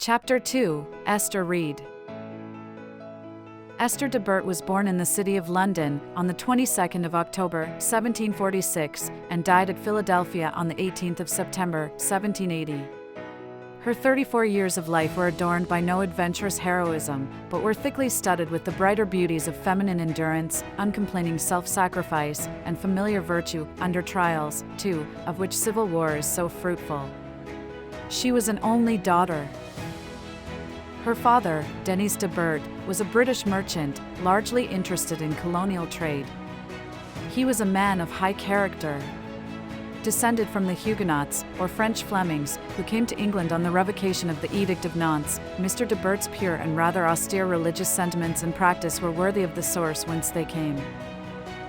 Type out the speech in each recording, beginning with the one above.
Chapter 2, Esther Reed. Esther de Bert was born in the city of London on the 22nd of October, 1746, and died at Philadelphia on the 18th of September, 1780. Her 34 years of life were adorned by no adventurous heroism, but were thickly studded with the brighter beauties of feminine endurance, uncomplaining self-sacrifice, and familiar virtue under trials, too, of which civil war is so fruitful. She was an only daughter. Her father, Denis de Bert, was a British merchant, largely interested in colonial trade. He was a man of high character. Descended from the Huguenots, or French Flemings, who came to England on the revocation of the Edict of Nantes, Mr. de Bert's pure and rather austere religious sentiments and practice were worthy of the source whence they came.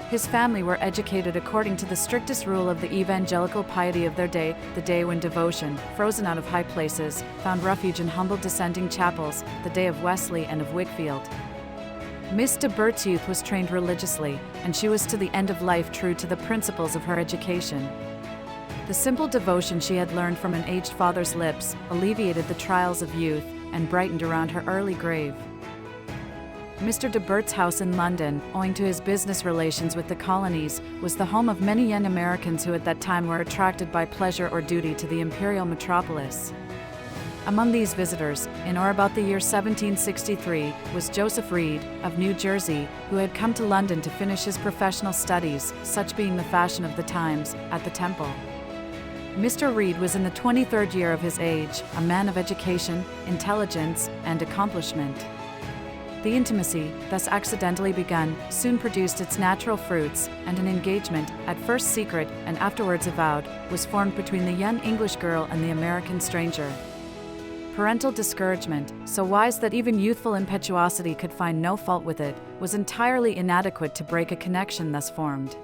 His family were educated according to the strictest rule of the evangelical piety of their day, the day when devotion, frozen out of high places, found refuge in humble dissenting chapels, the day of Wesley and of Whitefield. Miss de Bert's youth was trained religiously, and she was to the end of life true to the principles of her education. The simple devotion she had learned from an aged father's lips alleviated the trials of youth and brightened around her early grave. Mr. de Bert's house in London, owing to his business relations with the colonies, was the home of many young Americans who at that time were attracted by pleasure or duty to the imperial metropolis. Among these visitors, in or about the year 1763, was Joseph Reed, of New Jersey, who had come to London to finish his professional studies, such being the fashion of the times, at the Temple. Mr. Reed was in the 23rd year of his age, a man of education, intelligence, and accomplishment. The intimacy, thus accidentally begun, soon produced its natural fruits, and an engagement, at first secret and afterwards avowed, was formed between the young English girl and the American stranger. Parental discouragement, so wise that even youthful impetuosity could find no fault with it, was entirely inadequate to break a connection thus formed.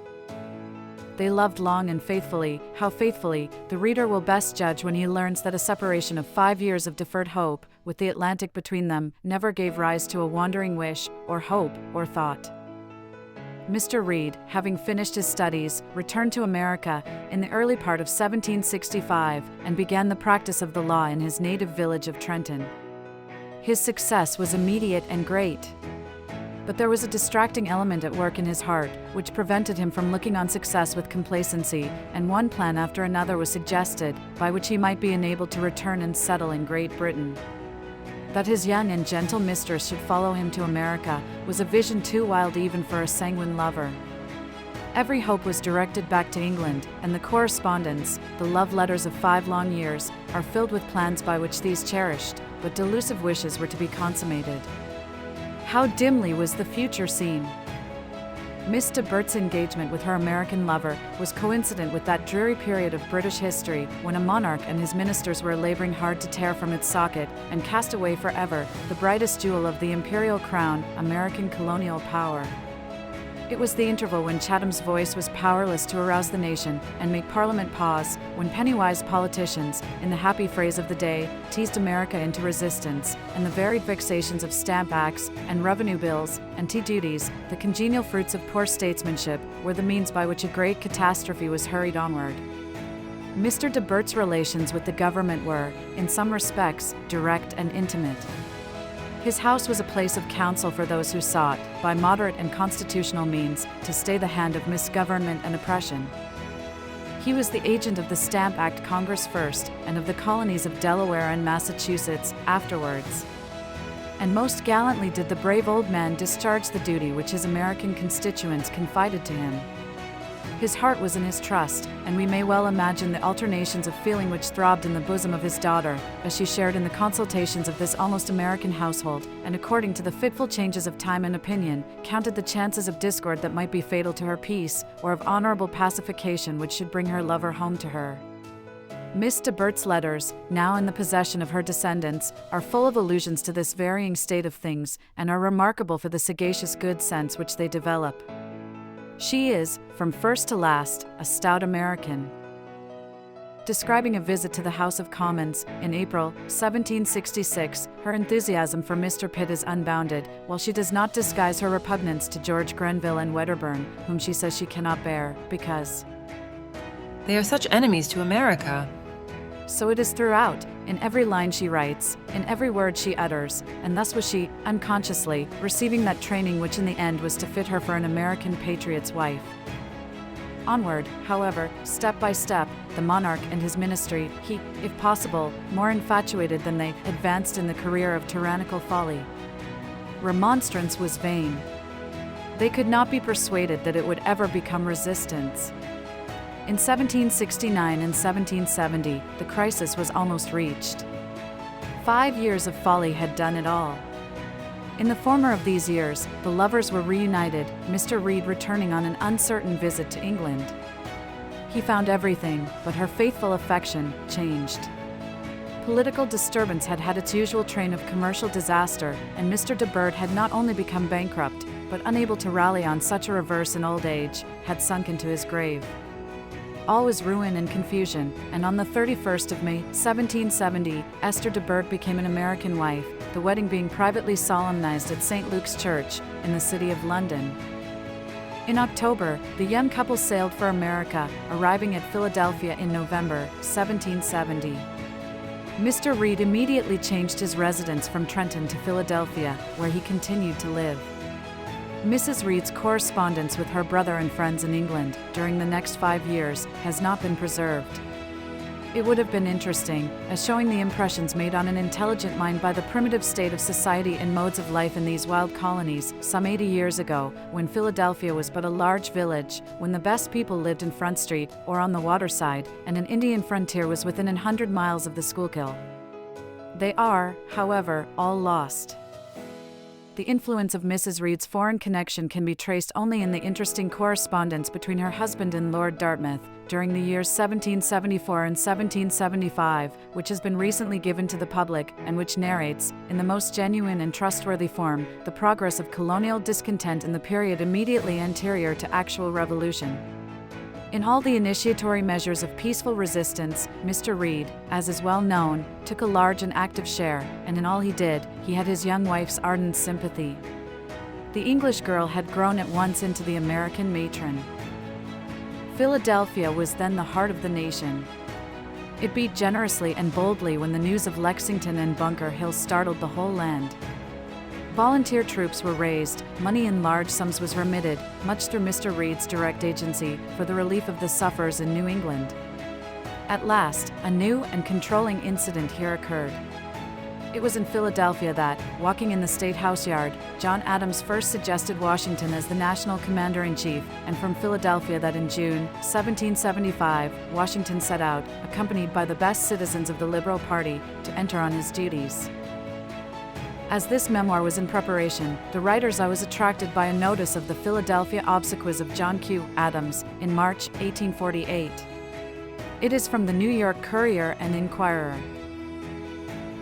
They loved long and faithfully. How faithfully, the reader will best judge when he learns that a separation of 5 years of deferred hope, with the Atlantic between them, never gave rise to a wandering wish, or hope, or thought. Mr. Reed, having finished his studies, returned to America in the early part of 1765 and began the practice of the law in his native village of Trenton. His success was immediate and great. But there was a distracting element at work in his heart, which prevented him from looking on success with complacency, and one plan after another was suggested, by which he might be enabled to return and settle in Great Britain. That his young and gentle mistress should follow him to America was a vision too wild even for a sanguine lover. Every hope was directed back to England, and the correspondence, the love letters of 5 long years, are filled with plans by which these cherished, but delusive wishes were to be consummated. How dimly was the future seen! Miss de Bert's engagement with her American lover was coincident with that dreary period of British history when a monarch and his ministers were laboring hard to tear from its socket and cast away forever the brightest jewel of the imperial crown, American colonial power. It was the interval when Chatham's voice was powerless to arouse the nation and make Parliament pause, when penny-wise politicians, in the happy phrase of the day, teased America into resistance, and the varied vexations of stamp acts and revenue bills and tea duties, the congenial fruits of poor statesmanship, were the means by which a great catastrophe was hurried onward. Mr. de Bert's relations with the government were, in some respects, direct and intimate. His house was a place of counsel for those who sought, by moderate and constitutional means, to stay the hand of misgovernment and oppression. He was the agent of the Stamp Act Congress first, and of the colonies of Delaware and Massachusetts afterwards. And most gallantly did the brave old man discharge the duty which his American constituents confided to him. His heart was in his trust, and we may well imagine the alternations of feeling which throbbed in the bosom of his daughter, as she shared in the consultations of this almost American household, and according to the fitful changes of time and opinion, counted the chances of discord that might be fatal to her peace, or of honorable pacification which should bring her lover home to her. Miss de Bert's letters, now in the possession of her descendants, are full of allusions to this varying state of things, and are remarkable for the sagacious good sense which they develop. She is, from first to last, a stout American. Describing a visit to the House of Commons, in April, 1766, her enthusiasm for Mr. Pitt is unbounded, while she does not disguise her repugnance to George Grenville and Wedderburn, whom she says she cannot bear, because they are such enemies to America. so it is throughout, in every line she writes, in every word she utters, and thus was she, unconsciously, receiving that training which in the end was to fit her for an American patriot's wife. Onward, however, step by step, the monarch and his ministry, he, if possible, more infatuated than they, advanced in the career of tyrannical folly. Remonstrance was vain. They could not be persuaded that it would ever become resistance. In 1769 and 1770, the crisis was almost reached. 5 years of folly had done it all. In the former of these years, the lovers were reunited, Mr. Reed returning on an uncertain visit to England. He found everything, but her faithful affection, changed. Political disturbance had had its usual train of commercial disaster, and Mr. de Burgh had not only become bankrupt, but unable to rally on such a reverse in old age, had sunk into his grave. All was ruin and confusion, and on the 31st of May, 1770, Esther de Burgh became an American wife, the wedding being privately solemnized at St. Luke's Church, in the city of London. In October, the young couple sailed for America, arriving at Philadelphia in November, 1770. Mr. Reed immediately changed his residence from Trenton to Philadelphia, where he continued to live. Mrs. Reed's correspondence with her brother and friends in England during the next 5 years has not been preserved. It would have been interesting, as showing the impressions made on an intelligent mind by the primitive state of society and modes of life in these wild colonies, some 80 years ago, when Philadelphia was but a large village, when the best people lived in Front Street or on the waterside, and an Indian frontier was within 100 miles of the Schuylkill. They are, however, all lost. The influence of Mrs. Reed's foreign connection can be traced only in the interesting correspondence between her husband and Lord Dartmouth during the years 1774 and 1775, which has been recently given to the public and which narrates, in the most genuine and trustworthy form, the progress of colonial discontent in the period immediately anterior to actual revolution. In all the initiatory measures of peaceful resistance, Mr. Reed, as is well known, took a large and active share, and in all he did, he had his young wife's ardent sympathy. The English girl had grown at once into the American matron. Philadelphia was then the heart of the nation. It beat generously and boldly when the news of Lexington and Bunker Hill startled the whole land. Volunteer troops were raised, money in large sums was remitted, much through Mr. Reed's direct agency, for the relief of the sufferers in New England. At last, a new and controlling incident here occurred. It was in Philadelphia that, walking in the State House yard, John Adams first suggested Washington as the national commander-in-chief, and from Philadelphia that in June, 1775, Washington set out, accompanied by the best citizens of the Liberal Party, to enter on his duties. As this memoir was in preparation, the writers I was attracted by a notice of the Philadelphia obsequies of John Q. Adams in March 1848. It is from the New York Courier and Inquirer.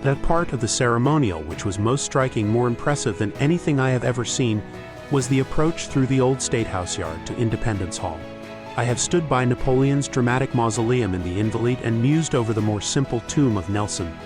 That part of the ceremonial which was most striking, more impressive than anything I have ever seen, was the approach through the old State House yard to Independence Hall. I have stood by Napoleon's dramatic mausoleum in the Invalides and mused over the more simple tomb of Nelson,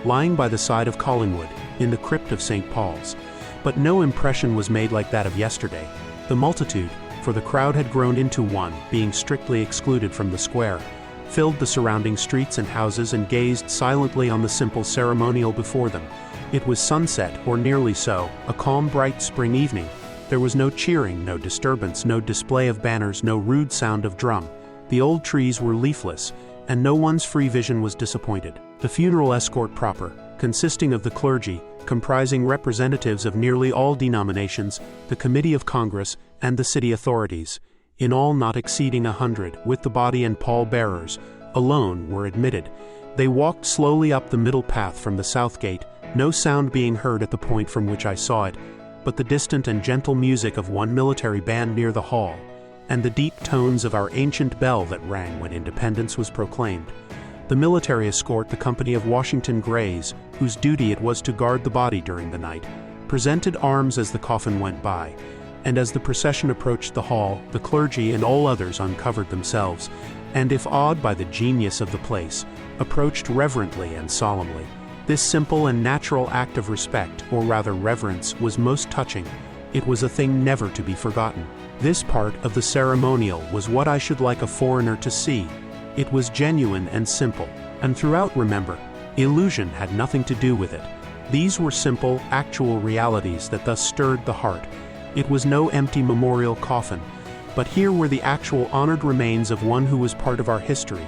lying by the side of Collingwood, in the crypt of St. Paul's, but no impression was made like that of yesterday. The multitude, for the crowd had grown into one, being strictly excluded from the square, filled the surrounding streets and houses and gazed silently on the simple ceremonial before them. It was sunset, or nearly so, a calm, bright spring evening. There was no cheering, no disturbance, no display of banners, no rude sound of drum. The old trees were leafless, and no one's free vision was disappointed. The funeral escort proper, consisting of the clergy, comprising representatives of nearly all denominations, the Committee of Congress, and the city authorities, in all not exceeding 100, with the body and pall-bearers, alone were admitted. They walked slowly up the middle path from the south gate, no sound being heard at the point from which I saw it, but the distant and gentle music of one military band near the hall, and the deep tones of our ancient bell that rang when independence was proclaimed. The military escort, the company of Washington Greys, whose duty it was to guard the body during the night, presented arms as the coffin went by, and as the procession approached the hall, the clergy and all others uncovered themselves, and if awed by the genius of the place, approached reverently and solemnly. This simple and natural act of respect, or rather reverence, was most touching. It was a thing never to be forgotten. This part of the ceremonial was what I should like a foreigner to see. It was genuine and simple. And throughout, remember, illusion had nothing to do with it. These were simple, actual realities that thus stirred the heart. It was no empty memorial coffin, but here were the actual honored remains of one who was part of our history,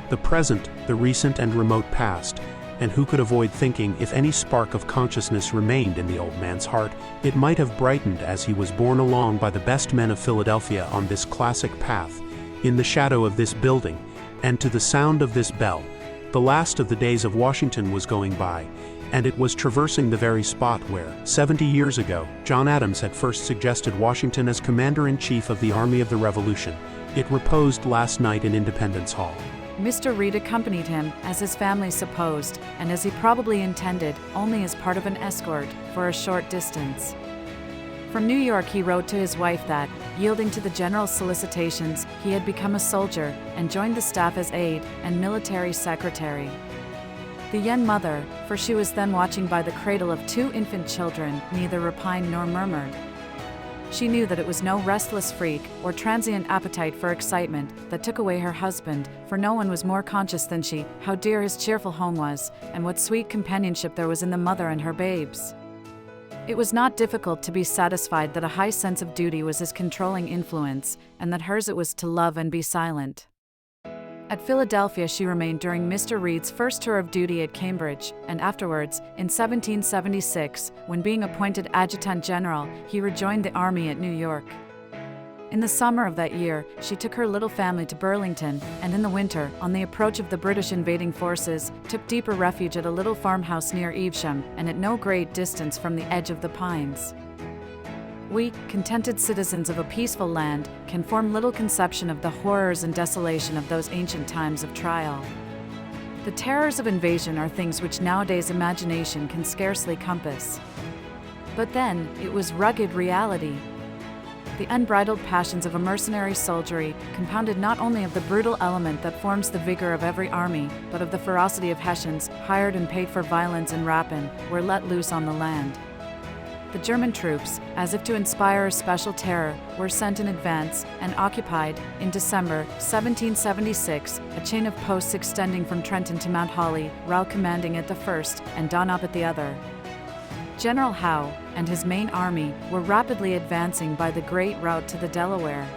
the present, the recent and remote past. And who could avoid thinking if any spark of consciousness remained in the old man's heart, it might have brightened as he was borne along by the best men of Philadelphia on this classic path, in the shadow of this building, and to the sound of this bell. The last of the days of Washington was going by, and it was traversing the very spot where, 70 years ago, John Adams had first suggested Washington as Commander-in-Chief of the Army of the Revolution. It reposed last night in Independence Hall. Mr. Reed accompanied him, as his family supposed, and as he probably intended, only as part of an escort, for a short distance. From New York he wrote to his wife that, yielding to the general solicitations, he had become a soldier, and joined the staff as aide and military secretary. The young mother, for she was then watching by the cradle of 2 infant children, neither repined nor murmured. She knew that it was no restless freak or transient appetite for excitement that took away her husband, for no one was more conscious than she how dear his cheerful home was, and what sweet companionship there was in the mother and her babes. It was not difficult to be satisfied that a high sense of duty was his controlling influence, and that hers it was to love and be silent. At Philadelphia she remained during Mr. Reed's first tour of duty at Cambridge, and afterwards, in 1776, when being appointed Adjutant General, he rejoined the army at New York. In the summer of that year, she took her little family to Burlington, and in the winter, on the approach of the British invading forces, took deeper refuge at a little farmhouse near Evesham, and at no great distance from the edge of the pines. We, contented citizens of a peaceful land, can form little conception of the horrors and desolation of those ancient times of trial. The terrors of invasion are things which nowadays imagination can scarcely compass. But then, it was rugged reality. The unbridled passions of a mercenary soldiery, compounded not only of the brutal element that forms the vigor of every army, but of the ferocity of Hessians, hired and paid for violence and rapine, were let loose on the land. The German troops, as if to inspire a special terror, were sent in advance and occupied, in December 1776, a chain of posts extending from Trenton to Mount Holly, Rao commanding at the first and Donop at the other. General Howe and his main army were rapidly advancing by the great route to the Delaware.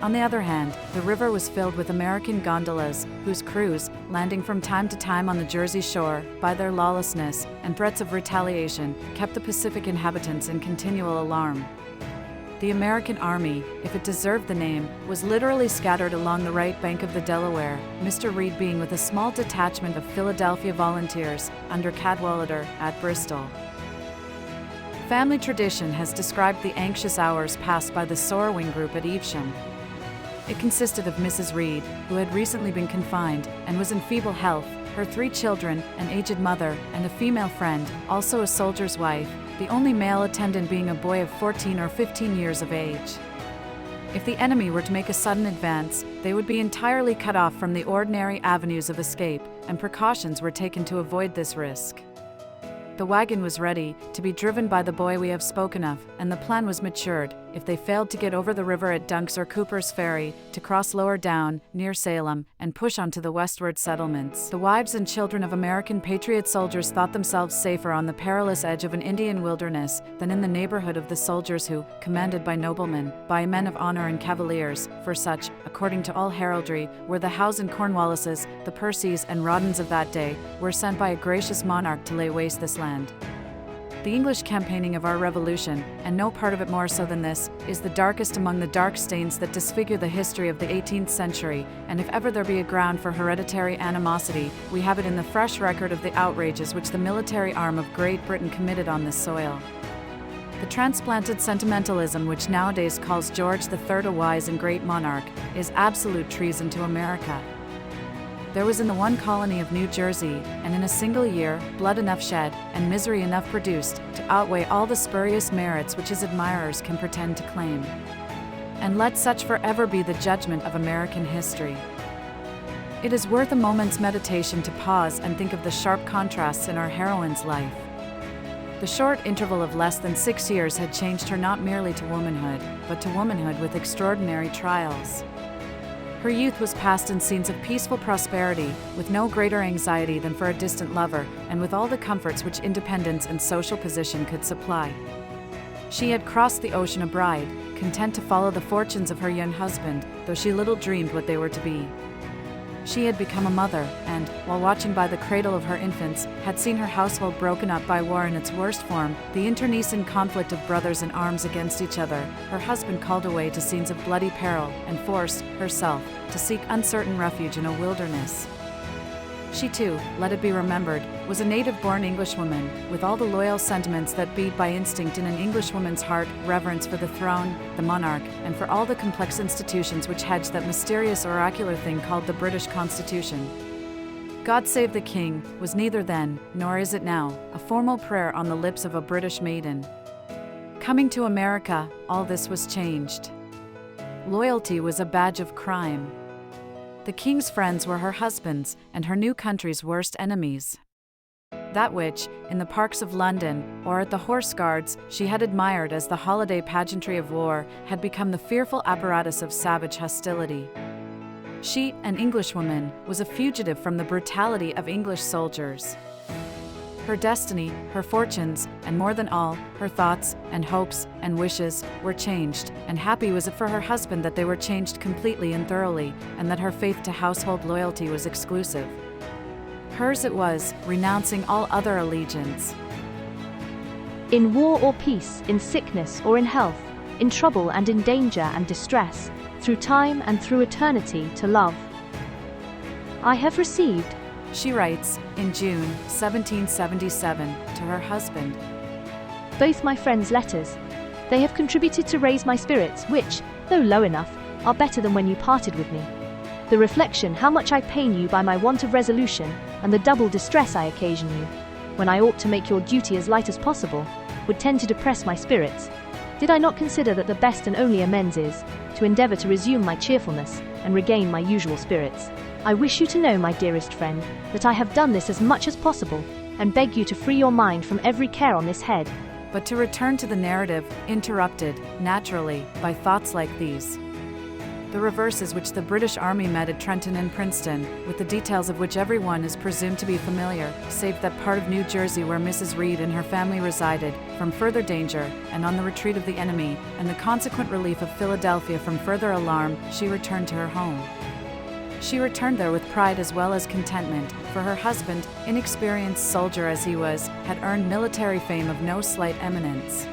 On the other hand, the river was filled with American gondolas, whose crews, landing from time to time on the Jersey shore, by their lawlessness and threats of retaliation, kept the Pacific inhabitants in continual alarm. The American army, if it deserved the name, was literally scattered along the right bank of the Delaware, Mr. Reed being with a small detachment of Philadelphia volunteers, under Cadwalader, at Bristol. Family tradition has described the anxious hours passed by the Sorrowing group at Evesham. It consisted of Mrs. Reed, who had recently been confined and was in feeble health, her 3 children, an aged mother, and a female friend, also a soldier's wife, the only male attendant being a boy of 14 or 15 years of age. If the enemy were to make a sudden advance, they would be entirely cut off from the ordinary avenues of escape, and precautions were taken to avoid this risk. The wagon was ready, to be driven by the boy we have spoken of, and the plan was matured, if they failed to get over the river at Dunk's or Cooper's Ferry, to cross lower down, near Salem, and push on to the westward settlements. The wives and children of American patriot soldiers thought themselves safer on the perilous edge of an Indian wilderness than in the neighborhood of the soldiers who, commanded by noblemen, by men of honor and cavaliers, for such, according to all heraldry, were the Howes and Cornwallises, the Percys and Rawdons of that day, were sent by a gracious monarch to lay waste this land. The English campaigning of our Revolution, and no part of it more so than this, is the darkest among the dark stains that disfigure the history of the 18th century, and if ever there be a ground for hereditary animosity, we have it in the fresh record of the outrages which the military arm of Great Britain committed on this soil. The transplanted sentimentalism which nowadays calls George III a wise and great monarch is absolute treason to America. There was in the one colony of New Jersey, and in a single year, blood enough shed, and misery enough produced, to outweigh all the spurious merits which his admirers can pretend to claim. And let such forever be the judgment of American history. It is worth a moment's meditation to pause and think of the sharp contrasts in our heroine's life. The short interval of less than 6 years had changed her not merely to womanhood, but to womanhood with extraordinary trials. Her youth was passed in scenes of peaceful prosperity, with no greater anxiety than for a distant lover, and with all the comforts which independence and social position could supply. She had crossed the ocean a bride, content to follow the fortunes of her young husband, though she little dreamed what they were to be. She had become a mother, and, while watching by the cradle of her infants, had seen her household broken up by war in its worst form, the internecine conflict of brothers in arms against each other, her husband called away to scenes of bloody peril, and forced, herself, to seek uncertain refuge in a wilderness. She too, let it be remembered, was a native-born Englishwoman, with all the loyal sentiments that beat by instinct in an Englishwoman's heart, reverence for the throne, the monarch, and for all the complex institutions which hedge that mysterious oracular thing called the British Constitution. God Save the King was neither then, nor is it now, a formal prayer on the lips of a British maiden. Coming to America, all this was changed. Loyalty was a badge of crime. The king's friends were her husbands, and her new country's worst enemies. That which, in the parks of London, or at the Horse Guards, she had admired as the holiday pageantry of war, had become the fearful apparatus of savage hostility. She, an Englishwoman, was a fugitive from the brutality of English soldiers. Her destiny, her fortunes, and more than all, her thoughts, and hopes, and wishes, were changed, and happy was it for her husband that they were changed completely and thoroughly, and that her faith to household loyalty was exclusive. Hers it was, renouncing all other allegiance. In war or peace, in sickness or in health, in trouble and in danger and distress, through time and through eternity to love. I have received, she writes, in June 1777, to her husband, both my friends' letters. They have contributed to raise my spirits, which, though low enough, are better than when you parted with me. The reflection how much I pain you by my want of resolution, and the double distress I occasion you, when I ought to make your duty as light as possible, would tend to depress my spirits. Did I not consider that the best and only amends is, to endeavour to resume my cheerfulness, and regain my usual spirits? I wish you to know, my dearest friend, that I have done this as much as possible, and beg you to free your mind from every care on this head. But to return to the narrative, interrupted, naturally, by thoughts like these. The reverses which the British Army met at Trenton and Princeton, with the details of which everyone is presumed to be familiar, save that part of New Jersey where Mrs. Reed and her family resided, from further danger, and on the retreat of the enemy, and the consequent relief of Philadelphia from further alarm, she returned to her home. She returned there with pride as well as contentment, for her husband, inexperienced soldier as he was, had earned military fame of no slight eminence.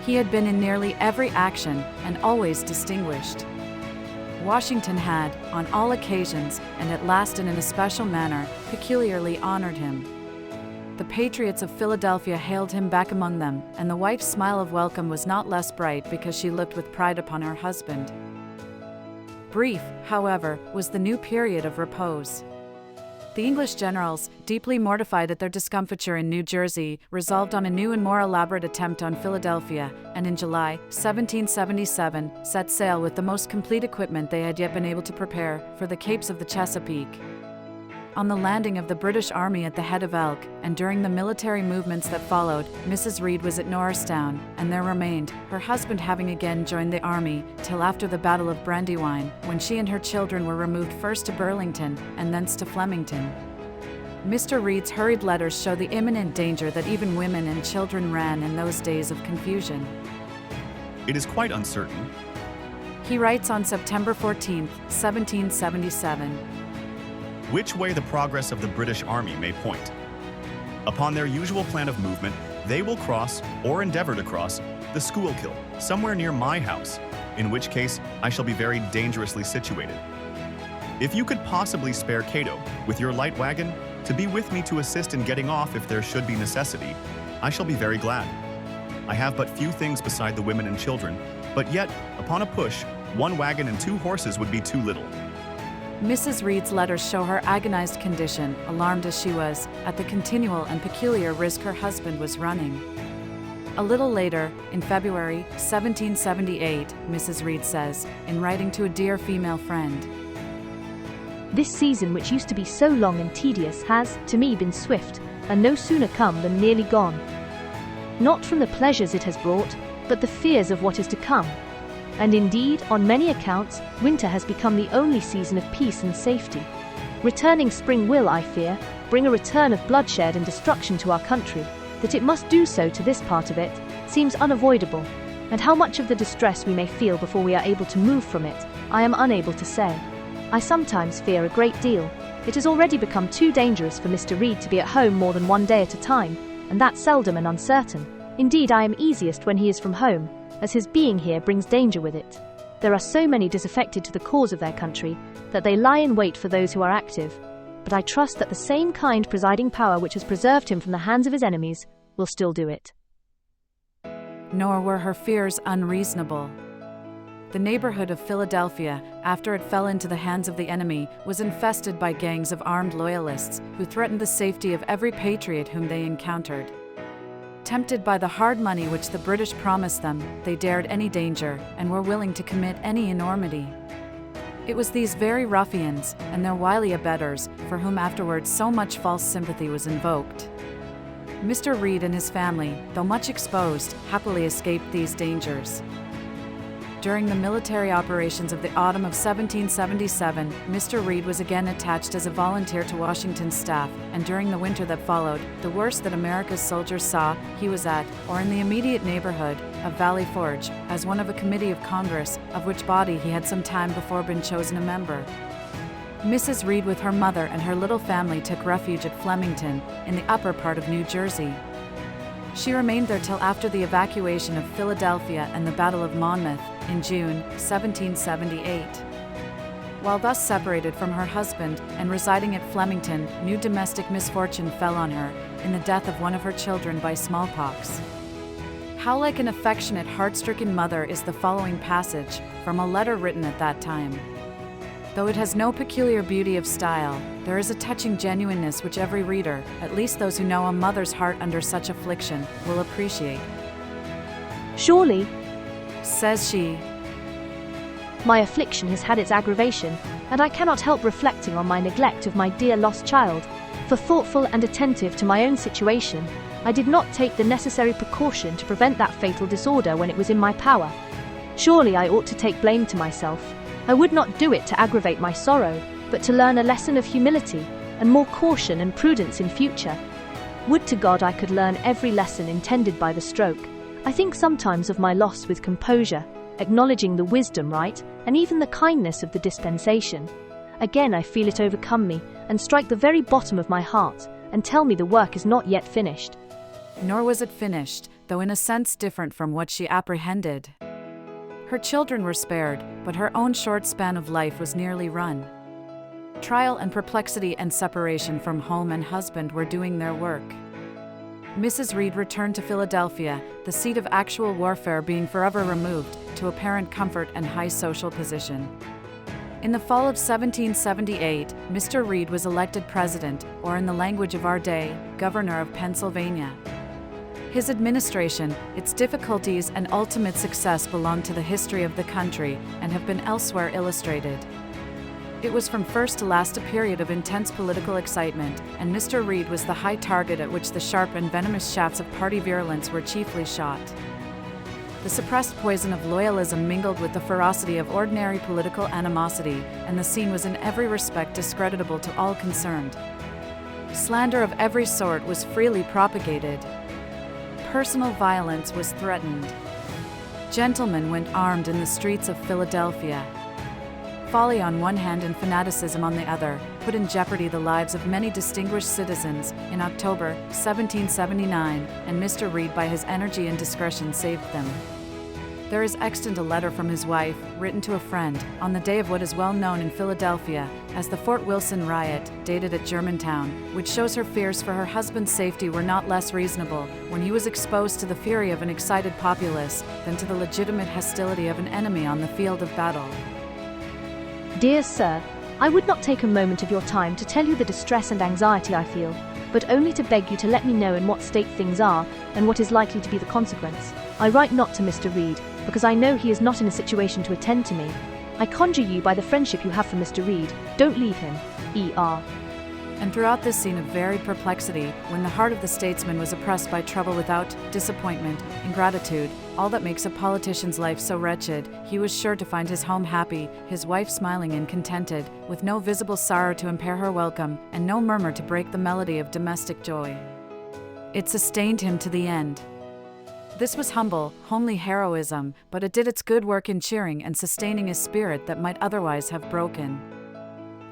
He had been in nearly every action, and always distinguished. Washington had, on all occasions, and at last in an especial manner, peculiarly honored him. The patriots of Philadelphia hailed him back among them, and the wife's smile of welcome was not less bright because she looked with pride upon her husband. Brief, however, was the new period of repose. The English generals, deeply mortified at their discomfiture in New Jersey, resolved on a new and more elaborate attempt on Philadelphia, and in July 1777 set sail with the most complete equipment they had yet been able to prepare for the Capes of the Chesapeake. On the landing of the British Army at the head of Elk, and during the military movements that followed, Mrs. Reed was at Norristown, and there remained, her husband having again joined the army, till after the Battle of Brandywine, when she and her children were removed first to Burlington, and thence to Flemington. Mr. Reed's hurried letters show the imminent danger that even women and children ran in those days of confusion. It is quite uncertain, he writes on September 14, 1777. which way the progress of the British Army may point. Upon their usual plan of movement, they will cross, or endeavor to cross, the Schuylkill, somewhere near my house, in which case I shall be very dangerously situated. If you could possibly spare Cato, with your light wagon, to be with me to assist in getting off if there should be necessity, I shall be very glad. I have but few things beside the women and children, but yet, upon a push, 1 wagon and 2 horses would be too little. Mrs. Reed's letters show her agonized condition, alarmed as she was, at the continual and peculiar risk her husband was running. A little later, in February 1778, Mrs. Reed says, in writing to a dear female friend, This season which used to be so long and tedious has, to me, been swift, and no sooner come than nearly gone. Not from the pleasures it has brought, but the fears of what is to come. And indeed, on many accounts, winter has become the only season of peace and safety. Returning spring will, I fear, bring a return of bloodshed and destruction to our country. That it must do so to this part of it seems unavoidable, and how much of the distress we may feel before we are able to move from it, I am unable to say. I sometimes fear a great deal. It has already become too dangerous for Mr. Reed to be at home more than one day at a time, and that seldom and uncertain. Indeed, I am easiest when he is from home, as his being here brings danger with it. There are so many disaffected to the cause of their country that they lie in wait for those who are active, but I trust that the same kind presiding power which has preserved him from the hands of his enemies will still do it. Nor were her fears unreasonable. The neighborhood of Philadelphia, after it fell into the hands of the enemy, was infested by gangs of armed loyalists who threatened the safety of every patriot whom they encountered. Tempted by the hard money which the British promised them, they dared any danger and were willing to commit any enormity. It was these very ruffians and their wily abettors for whom afterwards so much false sympathy was invoked. Mr. Reed and his family, though much exposed, happily escaped these dangers. During the military operations of the autumn of 1777, Mr. Reed was again attached as a volunteer to Washington's staff, and during the winter that followed, the worst that America's soldiers saw, he was at, or in the immediate neighborhood, of Valley Forge, as one of a committee of Congress, of which body he had some time before been chosen a member. Mrs. Reed with her mother and her little family took refuge at Flemington, in the upper part of New Jersey. She remained there till after the evacuation of Philadelphia and the Battle of Monmouth, in June 1778. While thus separated from her husband and residing at Flemington, new domestic misfortune fell on her, in the death of one of her children by smallpox. How like an affectionate, heart-stricken mother is the following passage, from a letter written at that time. Though it has no peculiar beauty of style, there is a touching genuineness which every reader, at least those who know a mother's heart under such affliction, will appreciate. Surely, says she, my affliction has had its aggravation, and I cannot help reflecting on my neglect of my dear lost child, for thoughtful and attentive to my own situation, I did not take the necessary precaution to prevent that fatal disorder when it was in my power. Surely I ought to take blame to myself. I would not do it to aggravate my sorrow, but to learn a lesson of humility, and more caution and prudence in future. Would to God I could learn every lesson intended by the stroke. I think sometimes of my loss with composure, acknowledging the wisdom, right, and even the kindness of the dispensation. Again I feel it overcome me, and strike the very bottom of my heart, and tell me the work is not yet finished. Nor was it finished, though in a sense different from what she apprehended. Her children were spared, but her own short span of life was nearly run. Trial and perplexity and separation from home and husband were doing their work. Mrs. Reed returned to Philadelphia, the seat of actual warfare being forever removed, to apparent comfort and high social position. In the fall of 1778, Mr. Reed was elected president, or in the language of our day, governor of Pennsylvania. His administration, its difficulties and ultimate success belong to the history of the country and have been elsewhere illustrated. It was from first to last a period of intense political excitement, and Mr. Reed was the high target at which the sharp and venomous shafts of party virulence were chiefly shot. The suppressed poison of loyalism mingled with the ferocity of ordinary political animosity, and the scene was in every respect discreditable to all concerned. Slander of every sort was freely propagated. Personal violence was threatened. Gentlemen went armed in the streets of Philadelphia. Folly on one hand and fanaticism on the other put in jeopardy the lives of many distinguished citizens in October 1779, and Mr. Reed by his energy and discretion saved them. There is extant a letter from his wife, written to a friend, on the day of what is well known in Philadelphia as the Fort Wilson riot, dated at Germantown, which shows her fears for her husband's safety were not less reasonable when he was exposed to the fury of an excited populace than to the legitimate hostility of an enemy on the field of battle. Dear Sir, I would not take a moment of your time to tell you the distress and anxiety I feel, but only to beg you to let me know in what state things are, and what is likely to be the consequence. I write not to Mr. Reed, because I know he is not in a situation to attend to me. I conjure you by the friendship you have for Mr. Reed, don't leave him. E.R. And throughout this scene of varied perplexity, when the heart of the statesman was oppressed by trouble without, disappointment, ingratitude, all that makes a politician's life so wretched, he was sure to find his home happy, his wife smiling and contented, with no visible sorrow to impair her welcome, and no murmur to break the melody of domestic joy. It sustained him to the end. This was humble, homely heroism, but it did its good work in cheering and sustaining his spirit that might otherwise have broken.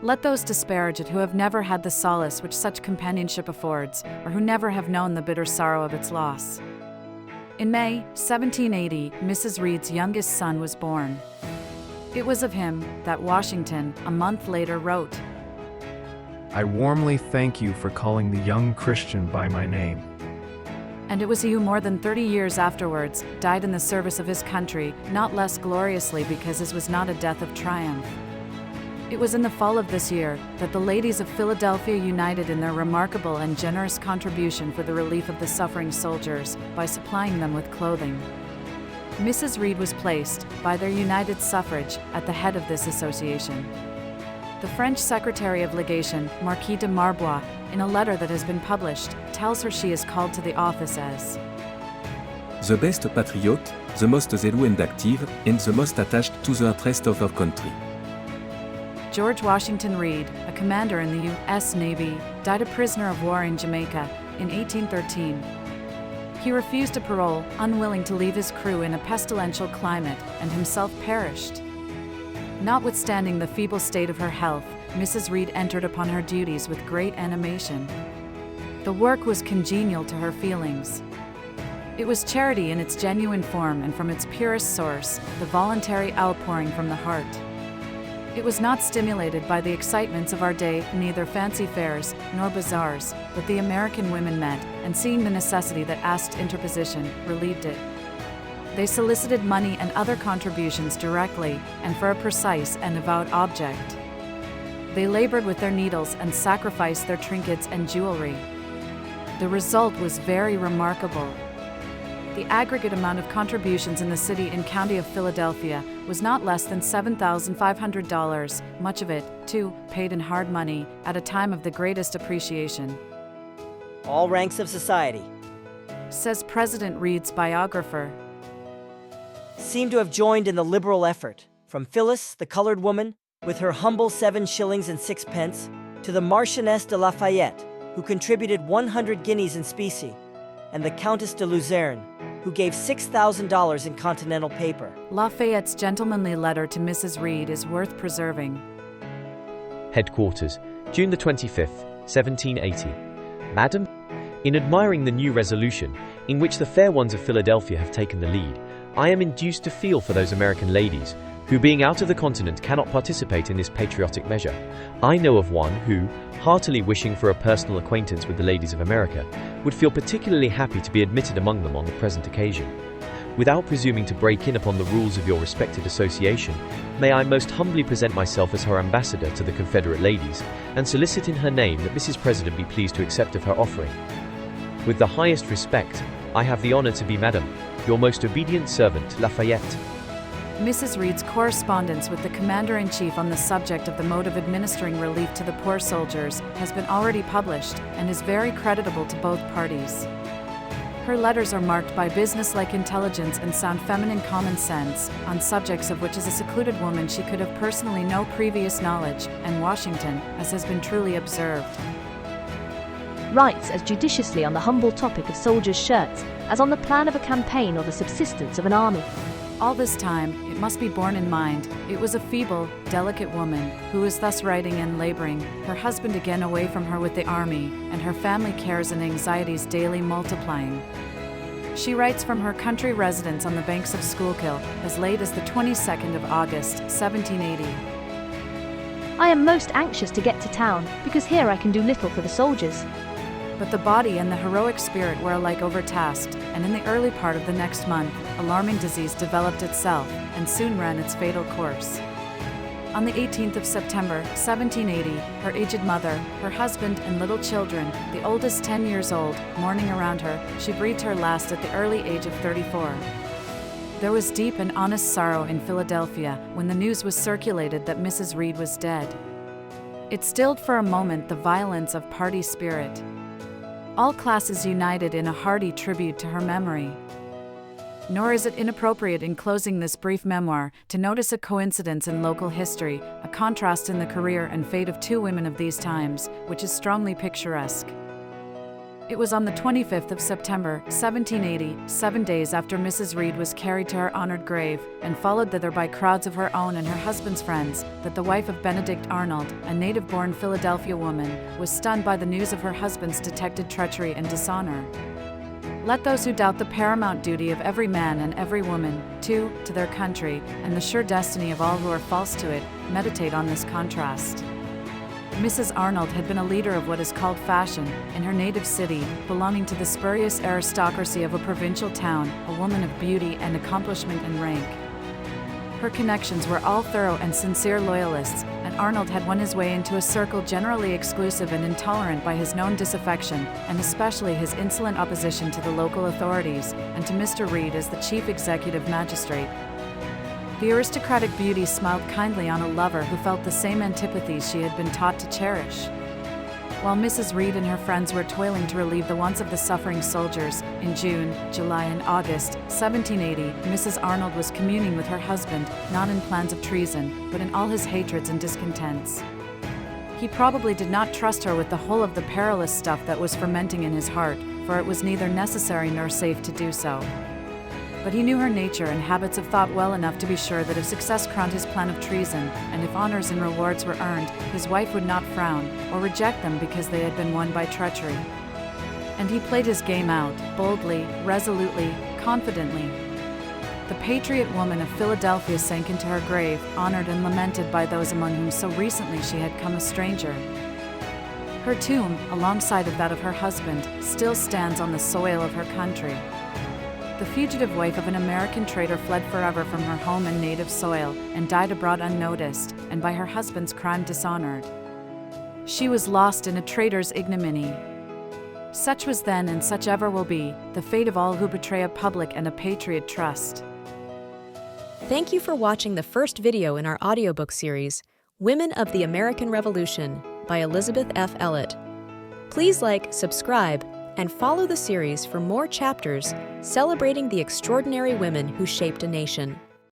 Let those disparage it who have never had the solace which such companionship affords, or who never have known the bitter sorrow of its loss. In May 1780, Mrs. Reed's youngest son was born. It was of him that Washington, a month later, wrote, I warmly thank you for calling the young Christian by my name. And it was he who more than 30 years afterwards died in the service of his country, not less gloriously because his was not a death of triumph. It was in the fall of this year that the ladies of Philadelphia united in their remarkable and generous contribution for the relief of the suffering soldiers by supplying them with clothing. Mrs. Reed was placed, by their united suffrage, at the head of this association. The French Secretary of Legation, Marquis de Marbois, in a letter that has been published, tells her she is called to the office as the best patriot, the most zealous and active, and the most attached to the interest of our country. George Washington Reed, a commander in the U.S. Navy, died a prisoner of war in Jamaica in 1813. He refused a parole, unwilling to leave his crew in a pestilential climate, and himself perished. Notwithstanding the feeble state of her health, Mrs. Reed entered upon her duties with great animation. The work was congenial to her feelings. It was charity in its genuine form and from its purest source, the voluntary outpouring from the heart. It was not stimulated by the excitements of our day, neither fancy fairs nor bazaars, but the American women met, and seeing the necessity that asked interposition, relieved it. They solicited money and other contributions directly, and for a precise and avowed object. They labored with their needles and sacrificed their trinkets and jewelry. The result was very remarkable. The aggregate amount of contributions in the city and county of Philadelphia was not less than $7,500, much of it, too, paid in hard money, at a time of the greatest appreciation. All ranks of society, says President Reed's biographer, seem to have joined in the liberal effort, from Phyllis, the colored woman, with her humble 7 shillings and 6 pence, to the Marchioness de Lafayette, who contributed 100 guineas in specie, and the Countess de Luzerne, who gave $6,000 in continental paper. Lafayette's gentlemanly letter to Mrs. Reed is worth preserving. Headquarters, June the 25th, 1780. Madam, in admiring the new resolution, in which the fair ones of Philadelphia have taken the lead, I am induced to feel for those American ladies, who being out of the continent cannot participate in this patriotic measure. I know of one who, heartily wishing for a personal acquaintance with the ladies of America, would feel particularly happy to be admitted among them on the present occasion. Without presuming to break in upon the rules of your respected association, may I most humbly present myself as her ambassador to the Confederate ladies, and solicit in her name that Mrs. President be pleased to accept of her offering. With the highest respect, I have the honor to be, Madam, your most obedient servant, Lafayette. Mrs. Reed's correspondence with the Commander-in-Chief on the subject of the mode of administering relief to the poor soldiers has been already published, and is very creditable to both parties. Her letters are marked by business-like intelligence and sound feminine common sense, on subjects of which as a secluded woman she could have personally no previous knowledge, and Washington, as has been truly observed, writes as judiciously on the humble topic of soldiers' shirts as on the plan of a campaign or the subsistence of an army. All this time, it must be borne in mind, it was a feeble, delicate woman who was thus writing and laboring, her husband again away from her with the army, and her family cares and anxieties daily multiplying. She writes from her country residence on the banks of Schuylkill as late as the 22nd of August, 1780. I am most anxious to get to town, because here I can do little for the soldiers. But the body and the heroic spirit were alike overtasked, and in the early part of the next month, alarming disease developed itself, and soon ran its fatal course. On the 18th of September, 1780, her aged mother, her husband and little children, the oldest 10 years old, mourning around her, she breathed her last at the early age of 34. There was deep and honest sorrow in Philadelphia when the news was circulated that Mrs. Reed was dead. It stilled for a moment the violence of party spirit. All classes united in a hearty tribute to her memory. Nor is it inappropriate in closing this brief memoir to notice a coincidence in local history, a contrast in the career and fate of two women of these times, which is strongly picturesque. It was on the 25th of September, 1780, 7 days after Mrs. Reed was carried to her honored grave, and followed thither by crowds of her own and her husband's friends, that the wife of Benedict Arnold, a native-born Philadelphia woman, was stunned by the news of her husband's detected treachery and dishonor. Let those who doubt the paramount duty of every man and every woman, to their country, and the sure destiny of all who are false to it, meditate on this contrast. Mrs. Arnold had been a leader of what is called fashion, in her native city, belonging to the spurious aristocracy of a provincial town, a woman of beauty and accomplishment and rank. Her connections were all thorough and sincere loyalists, and Arnold had won his way into a circle generally exclusive and intolerant by his known disaffection, and especially his insolent opposition to the local authorities, and to Mr. Reed as the chief executive magistrate. The aristocratic beauty smiled kindly on a lover who felt the same antipathies she had been taught to cherish. While Mrs. Reed and her friends were toiling to relieve the wants of the suffering soldiers, in June, July, and August 1780, Mrs. Arnold was communing with her husband, not in plans of treason, but in all his hatreds and discontents. He probably did not trust her with the whole of the perilous stuff that was fermenting in his heart, for it was neither necessary nor safe to do so. But he knew her nature and habits of thought well enough to be sure that if success crowned his plan of treason, and if honors and rewards were earned, his wife would not frown, or reject them because they had been won by treachery. And he played his game out, boldly, resolutely, confidently. The patriot woman of Philadelphia sank into her grave, honored and lamented by those among whom so recently she had come a stranger. Her tomb, alongside of that of her husband, still stands on the soil of her country. The fugitive wife of an American trader fled forever from her home and native soil, and died abroad unnoticed, and by her husband's crime dishonored. She was lost in a traitor's ignominy. Such was then, and such ever will be, the fate of all who betray a public and a patriot trust. Thank you for watching the first video in our audiobook series, Women of the American Revolution by Elizabeth F. Ellet. Please like, subscribe, and follow the series for more chapters celebrating the extraordinary women who shaped a nation.